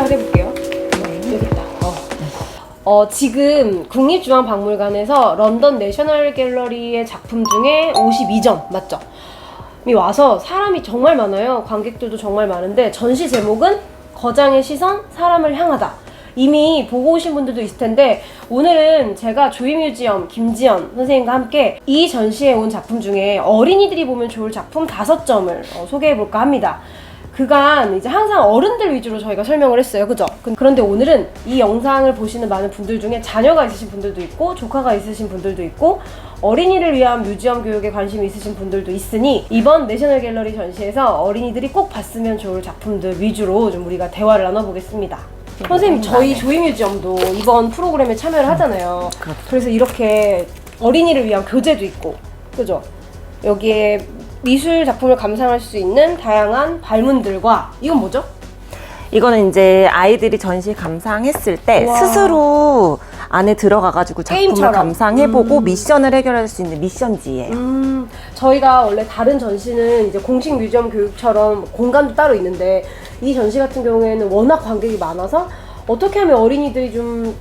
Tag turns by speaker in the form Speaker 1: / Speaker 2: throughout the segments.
Speaker 1: 시작을 해볼게요. 여기 있다. 지금 국립중앙박물관에서 런던 내셔널 갤러리의 작품 중에 52점 맞죠? 이 와서 사람이 정말 많아요. 관객들도 정말 많은데 전시 제목은 거장의 시선, 사람을 향하다. 이미 보고 오신 분들도 있을 텐데 오늘은 제가 조이뮤지엄 김지연 선생님과 함께 이 전시에 온 작품 중에 어린이들이 보면 좋을 작품 5점을 소개해볼까 합니다. 그간 이제 항상 어른들 위주로 저희가 설명을 했어요. 그죠? 그런데 오늘은 이 영상을 보시는 많은 분들 중에 자녀가 있으신 분들도 있고 조카가 있으신 분들도 있고 어린이를 위한 뮤지엄 교육에 관심이 있으신 분들도 있으니 이번 내셔널 갤러리 전시에서 어린이들이 꼭 봤으면 좋을 작품들 위주로 좀 우리가 대화를 나눠보겠습니다. 선생님, 저희 조이뮤지엄도 이번 프로그램에 참여를 하잖아요. 그래서 이렇게 어린이를 위한 교재도 있고, 그죠? 여기에 미술 작품을 감상할 수 있는 다양한 발문들과 이건 뭐죠?
Speaker 2: 이거는 이제 아이들이 전시 감상했을 때
Speaker 1: 우와.
Speaker 2: 스스로 안에 들어가가지고 작품을
Speaker 1: 게임처럼.
Speaker 2: 감상해보고 미션을 해결할 수 있는 미션지예요.
Speaker 1: 저희가 원래 다른 전시는 이제 공식 뮤지엄 교육처럼 공간도 따로 있는데 이 전시 같은 경우에는 워낙 관객이 많아서 어떻게 하면 어린이들이 좀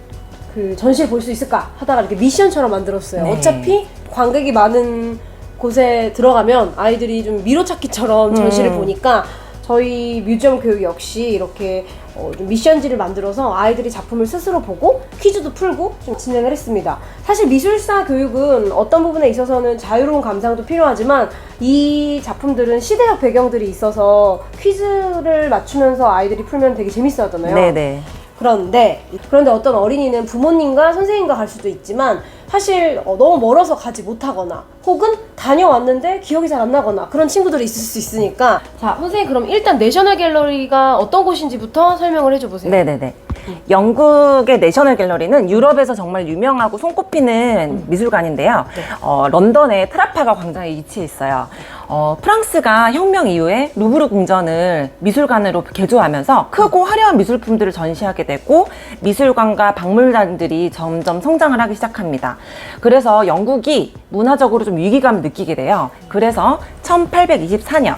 Speaker 1: 그 전시를 볼 수 있을까 하다가 이렇게 미션처럼 만들었어요.
Speaker 2: 네.
Speaker 1: 어차피 관객이 많은 곳에 들어가면 아이들이 좀 미로찾기처럼 전시를 보니까 저희 뮤지엄 교육 역시 이렇게 좀 미션지를 만들어서 아이들이 작품을 스스로 보고 퀴즈도 풀고 좀 진행을 했습니다. 사실 미술사 교육은 어떤 부분에 있어서는 자유로운 감상도 필요하지만 이 작품들은 시대적 배경들이 있어서 퀴즈를 맞추면서 아이들이 풀면 되게 재밌어 하잖아요.
Speaker 2: 네네.
Speaker 1: 그런데 어떤 어린이는 부모님과 선생님과 갈 수도 있지만 사실 너무 멀어서 가지 못하거나 혹은 다녀왔는데 기억이 잘 안 나거나 그런 친구들이 있을 수 있으니까 자 선생님 그럼 일단 내셔널 갤러리가 어떤 곳인지부터 설명을 해줘 보세요.
Speaker 2: 네네네. 영국의 내셔널 갤러리는 유럽에서 정말 유명하고 손꼽히는 미술관인데요. 런던의 트라파가 광장에 위치해 있어요. 프랑스가 혁명 이후에 루브르 궁전을 미술관으로 개조하면서 크고 화려한 미술품들을 전시하게 되고 미술관과 박물관들이 점점 성장을 하기 시작합니다. 그래서 영국이 문화적으로 좀 위기감을 느끼게 돼요. 그래서 1824년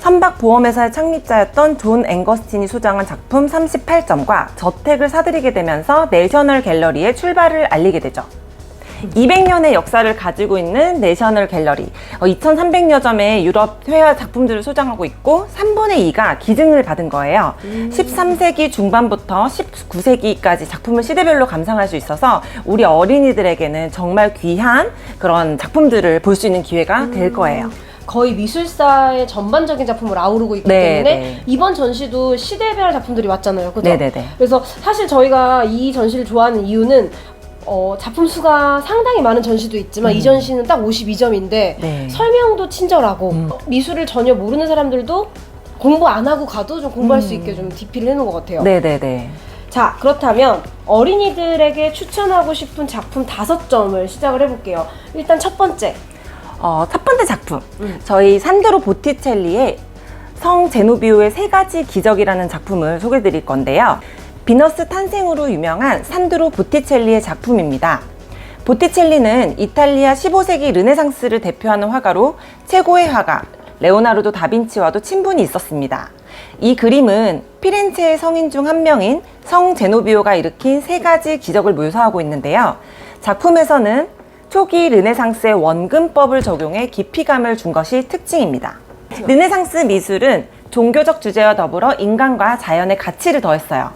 Speaker 2: 선박보험회사의 창립자였던 존 앵거스틴이 소장한 작품 38점과 저택을 사들이게 되면서 내셔널 갤러리의 출발을 알리게 되죠. 200년의 역사를 가지고 있는 내셔널 갤러리 2300여 점의 유럽 회화 작품들을 소장하고 있고 3분의 2가 기증을 받은 거예요. 13세기 중반부터 19세기까지 작품을 시대별로 감상할 수 있어서 우리 어린이들에게는 정말 귀한 그런 작품들을 볼 수 있는 기회가 될 거예요.
Speaker 1: 거의 미술사의 전반적인 작품을 아우르고 있기
Speaker 2: 네,
Speaker 1: 때문에
Speaker 2: 네.
Speaker 1: 이번 전시도 시대별 작품들이 왔잖아요. 그죠?
Speaker 2: 네네네.
Speaker 1: 그래서 사실 저희가 이 전시를 좋아하는 이유는 작품 수가 상당히 많은 전시도 있지만 이 전시는 딱 52점인데
Speaker 2: 네.
Speaker 1: 설명도 친절하고 미술을 전혀 모르는 사람들도 공부 안 하고 가도 좀 공부할 수 있게 좀 디피를 해놓은 것 같아요.
Speaker 2: 네네네.
Speaker 1: 자, 그렇다면 어린이들에게 추천하고 싶은 작품 5점을 시작을 해볼게요. 일단 첫 번째.
Speaker 2: 첫 번째 작품. 저희 산드로 보티첼리의 성 제노비오의 3가지 기적이라는 작품을 소개해 드릴 건데요. 비너스 탄생으로 유명한 산드로 보티첼리의 작품입니다. 보티첼리는 이탈리아 15세기 르네상스를 대표하는 화가로 최고의 화가 레오나르도 다빈치와도 친분이 있었습니다. 이 그림은 피렌체의 성인 중 한 명인 성 제노비오가 일으킨 3가지 기적을 묘사하고 있는데요. 작품에서는 초기 르네상스의 원근법을 적용해 깊이감을 준 것이 특징입니다. 르네상스 미술은 종교적 주제와 더불어 인간과 자연의 가치를 더했어요.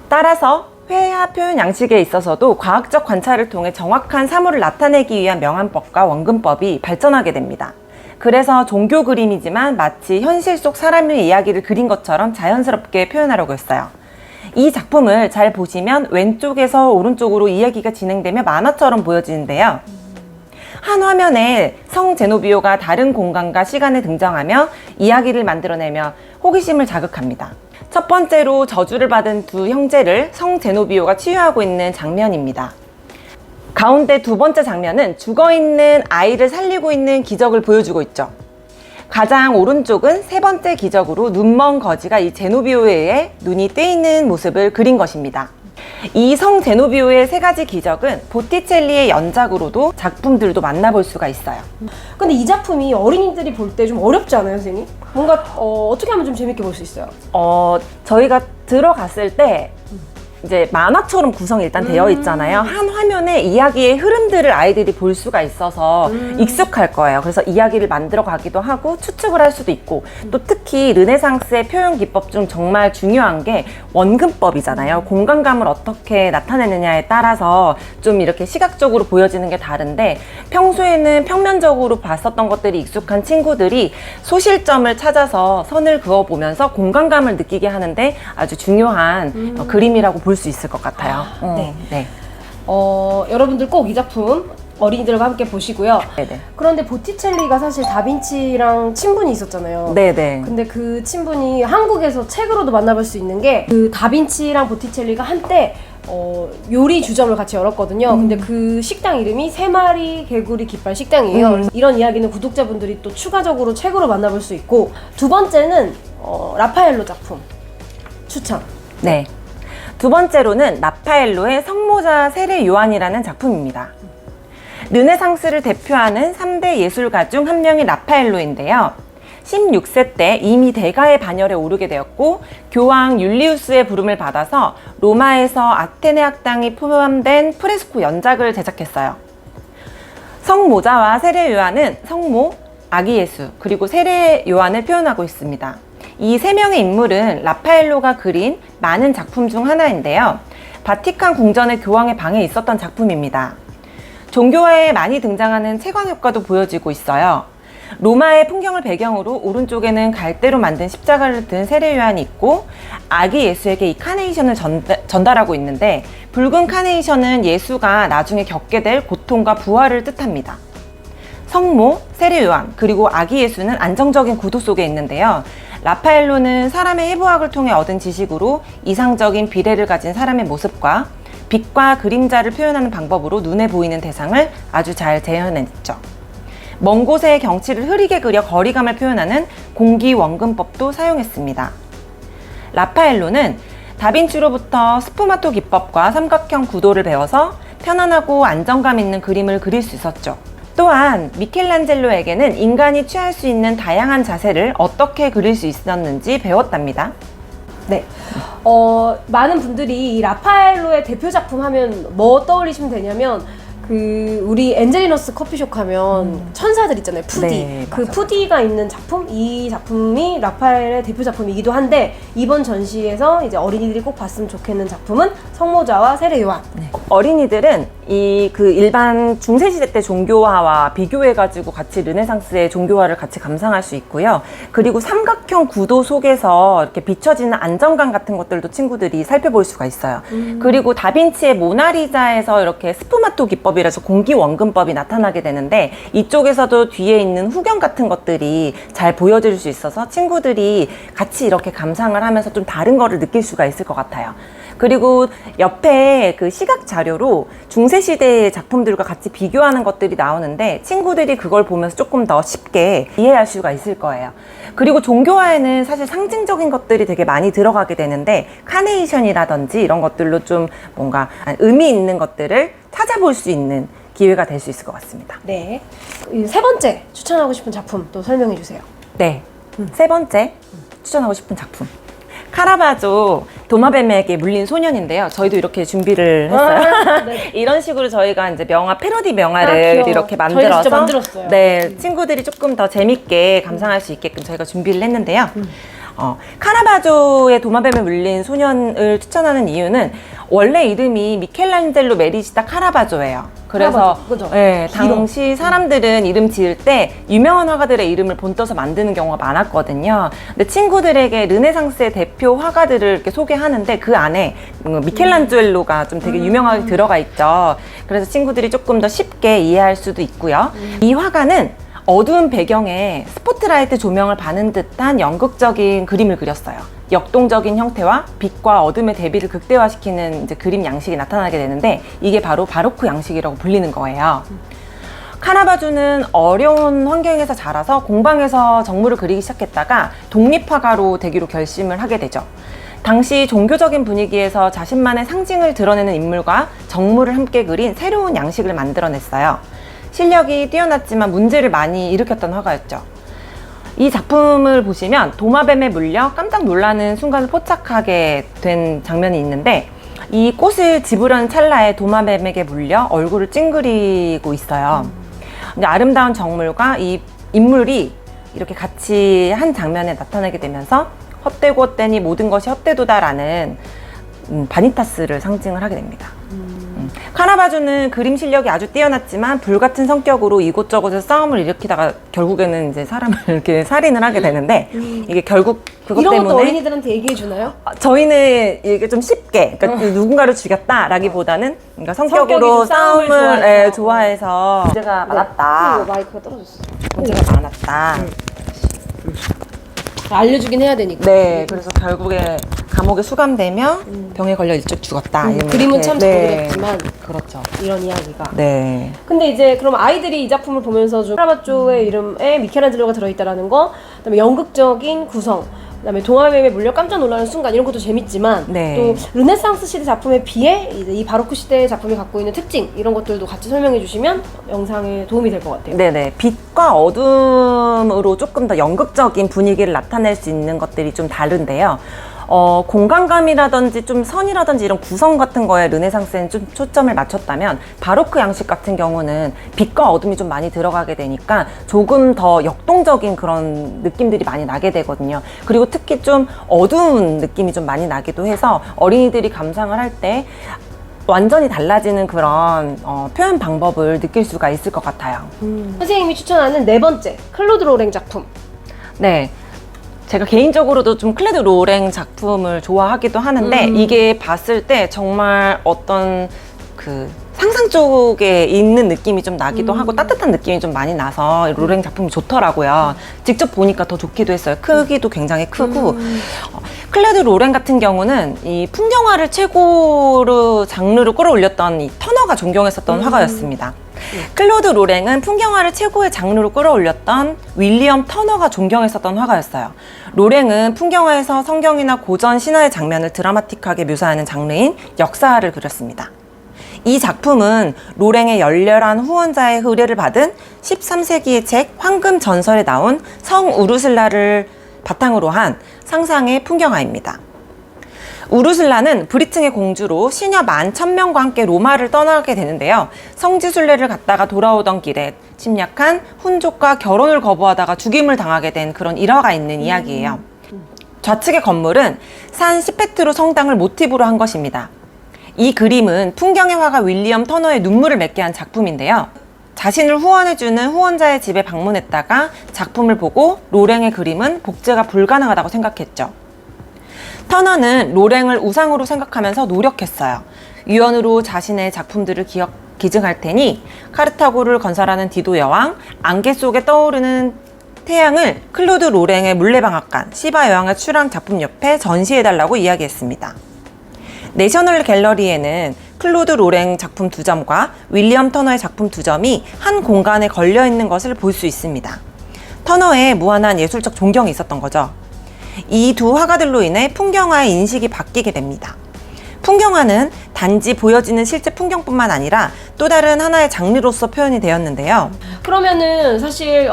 Speaker 2: 따라서 회화 표현 양식에 있어서도 과학적 관찰을 통해 정확한 사물을 나타내기 위한 명암법과 원근법이 발전하게 됩니다. 그래서 종교 그림이지만 마치 현실 속 사람의 이야기를 그린 것처럼 자연스럽게 표현하려고 했어요. 이 작품을 잘 보시면 왼쪽에서 오른쪽으로 이야기가 진행되며 만화처럼 보여지는데요. 한 화면에 성 제노비오가 다른 공간과 시간에 등장하며 이야기를 만들어내며 호기심을 자극합니다. 첫 번째로 저주를 받은 두 형제를 성 제노비오가 치유하고 있는 장면입니다. 가운데 두 번째 장면은 죽어있는 아이를 살리고 있는 기적을 보여주고 있죠. 가장 오른쪽은 세 번째 기적으로 눈먼 거지가 이 제노비오에 의해 눈이 뜨이는 모습을 그린 것입니다. 이 성 제노비오의 세 가지 기적은 보티첼리의 연작으로도 작품들도 만나볼 수가 있어요.
Speaker 1: 근데 이 작품이 어린이들이 볼 때 좀 어렵지 않아요, 선생님? 뭔가 어떻게 하면 좀 재밌게 볼 수 있어요?
Speaker 2: 저희가 들어갔을 때 이제 만화처럼 구성이 일단 되어 있잖아요. 한 화면에 이야기의 흐름들을 아이들이 볼 수가 있어서 익숙할 거예요. 그래서 이야기를 만들어 가기도 하고 추측을 할 수도 있고, 또 특히 르네상스의 표현 기법 중 정말 중요한 게 원근법이잖아요. 공간감을 어떻게 나타내느냐에 따라서 좀 이렇게 시각적으로 보여지는 게 다른데, 평소에는 평면적으로 봤었던 것들이 익숙한 친구들이 소실점을 찾아서 선을 그어보면서 공간감을 느끼게 하는데 아주 중요한 그림이라고 볼 수 있을 것 같아요.
Speaker 1: 네. 여러분들 꼭 이 작품 어린이들과 함께 보시고요.
Speaker 2: 네네.
Speaker 1: 그런데 보티첼리가 사실 다빈치랑 친분이 있었잖아요.
Speaker 2: 네네.
Speaker 1: 근데 그 친분이 한국에서 책으로도 만나볼 수 있는 게, 그 다빈치랑 보티첼리가 한때 요리 주점을 같이 열었거든요. 근데 그 식당 이름이 세 마리 개구리 깃발 식당이에요. 그래서 이런 이야기는 구독자분들이 또 추가적으로 책으로 만나볼 수 있고, 두 번째는 라파엘로 작품 추천.
Speaker 2: 네. 두 번째로는 라파엘로의 성모자 세례 요한이라는 작품입니다. 르네상스를 대표하는 3대 예술가 중 한 명이 라파엘로인데요. 16세 때 이미 대가의 반열에 오르게 되었고, 교황 율리우스의 부름을 받아서 로마에서 아테네 학당이 포함된 프레스코 연작을 제작했어요. 성모자와 세례 요한은 성모, 아기 예수, 그리고 세례 요한을 표현하고 있습니다. 이 세 명의 인물은 라파엘로가 그린 많은 작품 중 하나인데요. 바티칸 궁전의 교황의 방에 있었던 작품입니다. 종교화에 많이 등장하는 채광 효과도 보여지고 있어요. 로마의 풍경을 배경으로 오른쪽에는 갈대로 만든 십자가를 든 세례 요한이 있고, 아기 예수에게 이 카네이션을 전달하고 있는데, 붉은 카네이션은 예수가 나중에 겪게 될 고통과 부활을 뜻합니다. 성모, 세례 요한, 그리고 아기 예수는 안정적인 구도 속에 있는데요. 라파엘로는 사람의 해부학을 통해 얻은 지식으로 이상적인 비례를 가진 사람의 모습과 빛과 그림자를 표현하는 방법으로 눈에 보이는 대상을 아주 잘 재현했죠. 먼 곳의 경치를 흐리게 그려 거리감을 표현하는 공기 원근법도 사용했습니다. 라파엘로는 다빈치로부터 스푸마토 기법과 삼각형 구도를 배워서 편안하고 안정감 있는 그림을 그릴 수 있었죠. 또한 미켈란젤로에게는 인간이 취할 수 있는 다양한 자세를 어떻게 그릴 수 있었는지 배웠답니다.
Speaker 1: 네. 많은 분들이 이 라파엘로의 대표 작품 하면 뭐 떠올리시면 되냐면, 우리 엔젤리너스 커피숍 가면 천사들 있잖아요. 푸디.
Speaker 2: 네,
Speaker 1: 그
Speaker 2: 맞아.
Speaker 1: 푸디가 있는 작품, 이 작품이 라파엘의 대표 작품이기도 한데, 이번 전시에서 이제 어린이들이 꼭 봤으면 좋겠는 작품은 성모자와 세례 요한.
Speaker 2: 네. 어린이들은 일반 중세시대 때 종교화와 비교해가지고 같이 르네상스의 종교화를 같이 감상할 수 있고요. 그리고 삼각형 구도 속에서 이렇게 비춰지는 안정감 같은 것들도 친구들이 살펴볼 수가 있어요. 그리고 다빈치의 모나리자에서 이렇게 스푸마토 기법이라서 공기 원근법이 나타나게 되는데, 이쪽에서도 뒤에 있는 후경 같은 것들이 잘 보여질 수 있어서 친구들이 같이 이렇게 감상을 하면서 좀 다른 거를 느낄 수가 있을 것 같아요. 그리고 옆에 그 시각 자료로 중세시대의 작품들과 같이 비교하는 것들이 나오는데, 친구들이 그걸 보면서 조금 더 쉽게 이해할 수가 있을 거예요. 그리고 종교화에는 사실 상징적인 것들이 되게 많이 들어가게 되는데, 카네이션이라든지 이런 것들로 좀 뭔가 의미 있는 것들을 찾아볼 수 있는 기회가 될 수 있을 것 같습니다.
Speaker 1: 네. 세 번째 추천하고 싶은 작품 또 설명해 주세요.
Speaker 2: 네. 세 번째 추천하고 싶은 작품. 카라바조 도마뱀에게 물린 소년인데요. 저희도 이렇게 준비를 했어요.
Speaker 1: 네.
Speaker 2: 이런 식으로 저희가 이제 패로디
Speaker 1: 아,
Speaker 2: 명화를
Speaker 1: 귀여워.
Speaker 2: 이렇게
Speaker 1: 저희도
Speaker 2: 만들어서
Speaker 1: 진짜 만들었어요.
Speaker 2: 네, 친구들이 조금 더 재밌게 감상할 수 있게끔 저희가 준비를 했는데요. 카라바조의 도마뱀에 물린 소년을 추천하는 이유는 원래 이름이 미켈란젤로 메리지다 카라바조예요. 그래서
Speaker 1: 카라바조, 그죠?
Speaker 2: 네,
Speaker 1: 길어.
Speaker 2: 당시 사람들은 이름 지을 때 유명한 화가들의 이름을 본떠서 만드는 경우가 많았거든요. 근데 친구들에게 르네상스의 대표 화가들을 이렇게 소개하는데, 그 안에 미켈란젤로가 좀 되게 유명하게 들어가 있죠. 그래서 친구들이 조금 더 쉽게 이해할 수도 있고요. 이 화가는 어두운 배경에 스포트라이트 조명을 받는 듯한 연극적인 그림을 그렸어요. 역동적인 형태와 빛과 어둠의 대비를 극대화시키는 이제 그림 양식이 나타나게 되는데, 이게 바로 바로크 양식이라고 불리는 거예요. 카라바조는 어려운 환경에서 자라서 공방에서 정물을 그리기 시작했다가 독립화가로 되기로 결심을 하게 되죠. 당시 종교적인 분위기에서 자신만의 상징을 드러내는 인물과 정물을 함께 그린 새로운 양식을 만들어냈어요. 실력이 뛰어났지만 문제를 많이 일으켰던 화가였죠. 이 작품을 보시면 도마뱀에 물려 깜짝 놀라는 순간을 포착하게 된 장면이 있는데, 이 꽃을 집으려는 찰나에 도마뱀에게 물려 얼굴을 찡그리고 있어요. 근데 아름다운 정물과 이 인물이 이렇게 같이 한 장면에 나타나게 되면서 헛되고 헛되니 모든 것이 헛되도다라는 바니타스를 상징을 하게 됩니다. 카라바조는 그림 실력이 아주 뛰어났지만 불같은 성격으로 이곳저곳에 싸움을 일으키다가 결국에는 이제 사람을 이렇게 살인을 하게 되는데, 이게 결국 그것
Speaker 1: 이런
Speaker 2: 때문에
Speaker 1: 것도 어린이들한테 얘기해 주나요?
Speaker 2: 저희는 이게 좀 쉽게, 그러니까 누군가를 죽였다라기보다는 그러니까 성격으로
Speaker 1: 성격이 싸움을
Speaker 2: 싸움을 좋아해서 문제가
Speaker 1: 네.
Speaker 2: 많았다.
Speaker 1: 마이크가 떨어졌어.
Speaker 2: 문제가 많았다.
Speaker 1: 알려주긴 해야 되니까.
Speaker 2: 네, 그래서 결국에 감옥에 수감되며 병에 걸려 일찍 죽었다. 이런
Speaker 1: 그림은
Speaker 2: 이렇게.
Speaker 1: 참 잘 그렸지만
Speaker 2: 그렇죠.
Speaker 1: 이런 이야기가.
Speaker 2: 네.
Speaker 1: 근데 이제 그럼 아이들이 이 작품을 보면서 좀 카라바조의 이름에 미켈란젤로가 들어있다라는 거, 그다음에 연극적인 구성, 그다음에 도마뱀에 물려 깜짝 놀라는 순간, 이런 것도 재밌지만
Speaker 2: 네.
Speaker 1: 또 르네상스 시대 작품에 비해 이제 이 바로크 시대의 작품이 갖고 있는 특징, 이런 것들도 같이 설명해 주시면 영상에 도움이 될 것 같아요.
Speaker 2: 네네. 빛과 어둠으로 조금 더 연극적인 분위기를 나타낼 수 있는 것들이 좀 다른데요. 공간감이라든지 좀 선이라든지 이런 구성 같은 거에 르네상스에는 좀 초점을 맞췄다면, 바로크 양식 같은 경우는 빛과 어둠이 좀 많이 들어가게 되니까 조금 더 역동적인 그런 느낌들이 많이 나게 되거든요. 그리고 특히 좀 어두운 느낌이 좀 많이 나기도 해서 어린이들이 감상을 할 때 완전히 달라지는 그런 표현 방법을 느낄 수가 있을 것 같아요.
Speaker 1: 선생님이 추천하는 네 번째 클로드 로랭 작품.
Speaker 2: 네. 제가 개인적으로도 좀 클레드 로랭 작품을 좋아하기도 하는데, 이게 봤을 때 정말 어떤 그 상상 쪽에 있는 느낌이 좀 나기도 하고 따뜻한 느낌이 좀 많이 나서 로랭 작품이 좋더라고요. 직접 보니까 더 좋기도 했어요. 크기도 굉장히 크고. 클레드 로랭 같은 경우는 이 풍경화를 최고로 장르로 끌어올렸던 이 터너가 존경했었던 화가였습니다. 클로드 로랭은 풍경화를 최고의 장르로 끌어올렸던 윌리엄 터너가 존경했었던 화가였어요. 로랭은 풍경화에서 성경이나 고전 신화의 장면을 드라마틱하게 묘사하는 장르인 역사를 그렸습니다. 이 작품은 로랭의 열렬한 후원자의 의뢰를 받은 13세기의 책 황금 전설에 나온 성 우르슬라를 바탕으로 한 상상의 풍경화입니다. 우르슬라는 브리튼의 공주로 시녀 11,000명과 함께 로마를 떠나게 되는데요. 성지순례를 갔다가 돌아오던 길에 침략한 훈족과 결혼을 거부하다가 죽임을 당하게 된 그런 일화가 있는 이야기예요. 좌측의 건물은 산 시페트로 성당을 모티브로 한 것입니다. 이 그림은 풍경의 화가 윌리엄 터너의 눈물을 맺게 한 작품인데요. 자신을 후원해주는 후원자의 집에 방문했다가 작품을 보고 로랭의 그림은 복제가 불가능하다고 생각했죠. 터너는 로랭을 우상으로 생각하면서 노력했어요. 유언으로 자신의 작품들을 기증할 테니 카르타고를 건설하는 디도 여왕, 안개 속에 떠오르는 태양을 클로드 로랭의 물레방앗간, 시바 여왕의 출랑 작품 옆에 전시해달라고 이야기했습니다. 내셔널 갤러리에는 클로드 로랭 작품 2점과 윌리엄 터너의 작품 2점이 한 공간에 걸려있는 것을 볼 수 있습니다. 터너의 무한한 예술적 존경이 있었던 거죠. 이 두 화가들로 인해 풍경화의 인식이 바뀌게 됩니다. 풍경화는 단지 보여지는 실제 풍경뿐만 아니라 또 다른 하나의 장르로서 표현이 되었는데요.
Speaker 1: 그러면은 사실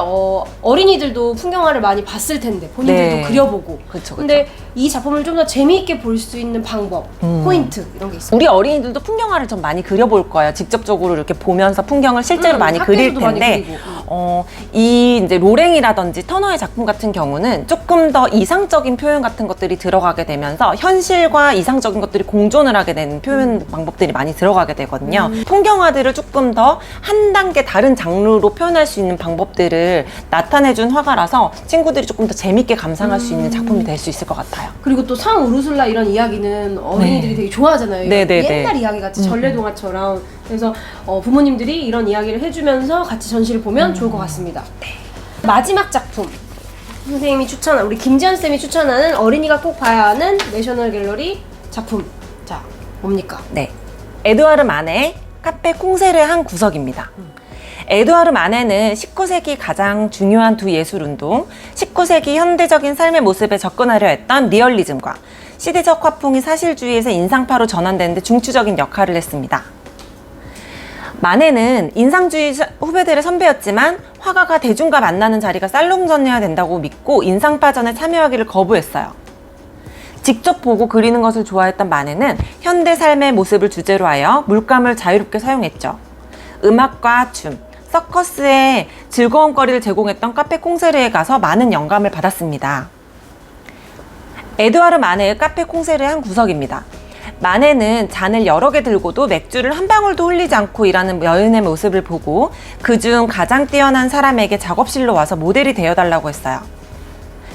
Speaker 1: 어린이들도 풍경화를 많이 봤을 텐데 본인들도
Speaker 2: 네.
Speaker 1: 그려보고.
Speaker 2: 그쵸.
Speaker 1: 근데 이 작품을 좀 더 재미있게 볼 수 있는 방법, 포인트 이런 게 있어요.
Speaker 2: 우리 어린이들도 풍경화를 좀 많이 그려볼 거예요. 직접적으로 이렇게 보면서 풍경을 실제로 많이 그릴
Speaker 1: 학교에서도 많이
Speaker 2: 텐데,
Speaker 1: 그리고.
Speaker 2: 이 이제 로랭이라든지 터너의 작품 같은 경우는 조금 더 이상적인 표현 같은 것들이 들어가게 되면서 현실과 이상적인 것들이 공존을 하게 되는 표현 방법들이 많이 들어가게 되거든요. 풍경화들을 조금 더 한 단계 다른 장르로 표현할 수 있는 방법들을 나타내준 화가라서 친구들이 조금 더 재밌게 감상할 수 있는 작품이 될 수 있을 것 같아요.
Speaker 1: 그리고 또 상 우르슬라 이런 이야기는 어린이들이 되게 좋아하잖아요. 옛날 이야기 같이 전래동화처럼. 그래서 부모님들이 이런 이야기를 해주면서 같이 전시를 보면 좋을 것 같습니다. 마지막 작품, 선생님이 추천한, 우리 김지연 쌤이 추천하는 어린이가 꼭 봐야 하는 내셔널 갤러리 작품. 자, 뭡니까?
Speaker 2: 네, 에드와르 마네의 카페 콩세르의 한 구석입니다. 에드와르 마네는 19세기 가장 중요한 두 예술운동, 19세기 현대적인 삶의 모습에 접근하려 했던 리얼리즘과 시대적 화풍이 사실주의에서 인상파로 전환되는데 중추적인 역할을 했습니다. 만해는 인상주의 후배들의 선배였지만 화가가 대중과 만나는 자리가 살롱전이어야 된다고 믿고 인상파전에 참여하기를 거부했어요. 직접 보고 그리는 것을 좋아했던 만해는 현대 삶의 모습을 주제로 하여 물감을 자유롭게 사용했죠. 음악과 춤, 서커스에 즐거운 거리를 제공했던 카페 콩세르에 가서 많은 영감을 받았습니다. 에드와르 마네의 카페 콩세르의 한 구석입니다. 마네는 잔을 여러 개 들고도 맥주를 한 방울도 흘리지 않고 일하는 여인의 모습을 보고 그중 가장 뛰어난 사람에게 작업실로 와서 모델이 되어달라고 했어요.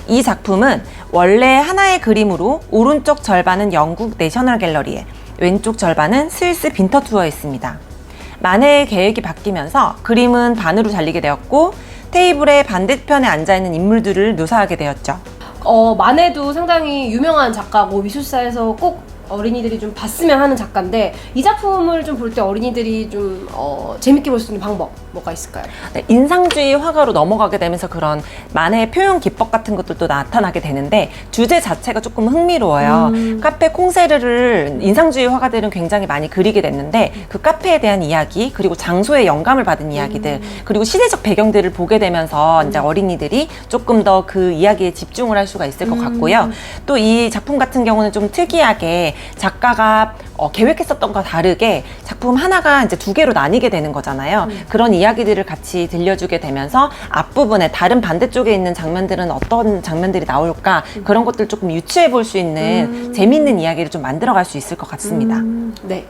Speaker 2: 이 작품은 원래 하나의 그림으로 오른쪽 절반은 영국 내셔널 갤러리에, 왼쪽 절반은 스위스 빈터투어에 있습니다. 마네의 계획이 바뀌면서 그림은 반으로 잘리게 되었고 테이블의 반대편에 앉아있는 인물들을 묘사하게 되었죠.
Speaker 1: 마네도 상당히 유명한 작가고 미술사에서 꼭 어린이들이 좀 봤으면 하는 작가인데 이 작품을 좀 볼 때 어린이들이 좀 재밌게 볼 수 있는 방법 뭐가 있을까요?
Speaker 2: 네, 인상주의 화가로 넘어가게 되면서 그런 만해의 표현 기법 같은 것들도 나타나게 되는데 주제 자체가 조금 흥미로워요. 카페 콩세르를 인상주의 화가들은 굉장히 많이 그리게 됐는데 그 카페에 대한 이야기 그리고 장소에 영감을 받은 이야기들 그리고 시대적 배경들을 보게 되면서 이제 어린이들이 조금 더 그 이야기에 집중을 할 수가 있을 것 같고요. 또 이 작품 같은 경우는 좀 특이하게 작가가 계획했었던 것과 다르게 작품 하나가 이제 두 개로 나뉘게 되는 거잖아요. 그런 이야기들을 같이 들려주게 되면서 앞부분에 다른 반대쪽에 있는 장면들은 어떤 장면들이 나올까 그런 것들 조금 유추해 볼 수 있는 재밌는 이야기를 좀 만들어갈 수 있을 것 같습니다.
Speaker 1: 네.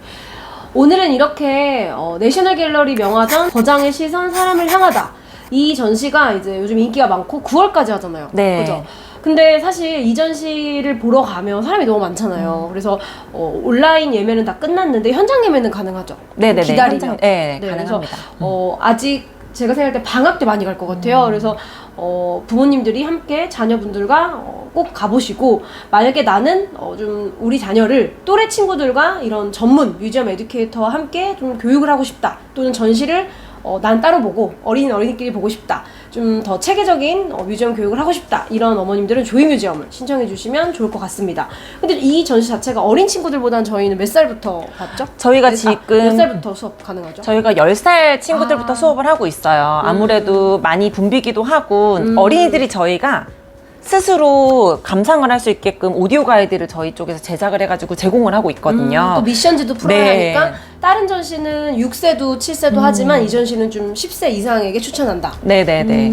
Speaker 1: 오늘은 이렇게 내셔널 갤러리 명화전 거장의 시선 사람을 향하다 이 전시가 이제 요즘 인기가 많고 9월까지 하잖아요.
Speaker 2: 네.
Speaker 1: 그죠? 근데 사실 이 전시를 보러 가면 사람이 너무 많잖아요. 그래서 온라인 예매는 다 끝났는데 현장 예매는 가능하죠?
Speaker 2: 네네네.
Speaker 1: 기다리면.
Speaker 2: 네,
Speaker 1: 네,
Speaker 2: 가능합니다.
Speaker 1: 그래서 아직 제가 생각할 때 방학 때 많이 갈 것 같아요. 그래서 부모님들이 함께 자녀분들과 꼭 가보시고 만약에 나는 좀 우리 자녀를 또래 친구들과 이런 전문 뮤지엄 에듀케이터와 함께 좀 교육을 하고 싶다 또는 전시를 난 따로 보고 어린이끼리 보고 싶다 좀 더 체계적인 뮤지엄 교육을 하고 싶다 이런 어머님들은 조이뮤지엄을 신청해 주시면 좋을 것 같습니다. 근데 이 전시 자체가 어린 친구들보다는 저희는 몇 살부터 봤죠?
Speaker 2: 저희가 지금
Speaker 1: 몇 살부터 수업 가능하죠?
Speaker 2: 저희가 10살 친구들부터 수업을 하고 있어요. 아무래도 많이 붐비기도 하고 어린이들이 저희가 스스로 감상을 할 수 있게끔 오디오 가이드를 저희 쪽에서 제작을 해가지고 제공을 하고 있거든요.
Speaker 1: 또 미션지도 풀어야
Speaker 2: 네.
Speaker 1: 하니까 다른 전시는 6세도 7세도 하지만 이 전시는 좀 10세 이상에게 추천한다.
Speaker 2: 네네네.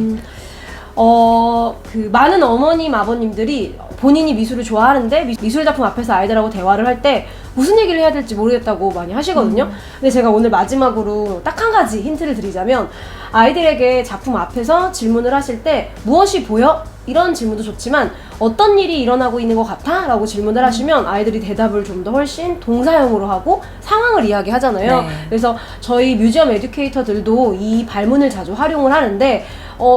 Speaker 1: 그 많은 어머님, 아버님들이 본인이 미술을 좋아하는데 미술 작품 앞에서 아이들하고 대화를 할 때 무슨 얘기를 해야 될지 모르겠다고 많이 하시거든요. 근데 제가 오늘 마지막으로 딱 한 가지 힌트를 드리자면 아이들에게 작품 앞에서 질문을 하실 때 무엇이 보여? 이런 질문도 좋지만 어떤 일이 일어나고 있는 것 같아? 라고 질문을 하시면 아이들이 대답을 좀 더 훨씬 동사형으로 하고 상황을 이야기하잖아요.
Speaker 2: 네.
Speaker 1: 그래서 저희 뮤지엄 에듀케이터들도 이 발문을 자주 활용을 하는데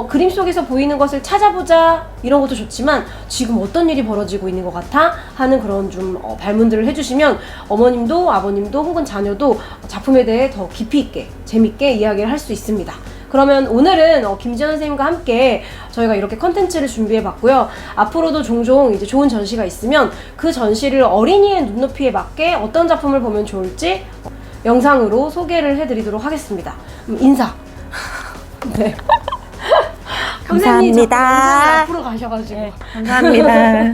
Speaker 1: 그림 속에서 보이는 것을 찾아보자 이런 것도 좋지만 지금 어떤 일이 벌어지고 있는 것 같아? 하는 그런 좀 발문들을 해주시면 어머님도 아버님도 혹은 자녀도 작품에 대해 더 깊이 있게 재밌게 이야기를 할 수 있습니다. 그러면 오늘은 김지연 선생님과 함께 저희가 이렇게 컨텐츠를 준비해 봤고요. 앞으로도 종종 이제 좋은 전시가 있으면 그 전시를 어린이의 눈높이에 맞게 어떤 작품을 보면 좋을지 영상으로 소개를 해드리도록 하겠습니다. 인사. 네. 선생님
Speaker 2: 감사합니다.
Speaker 1: 앞으로 가셔가지고.
Speaker 2: 감사합니다.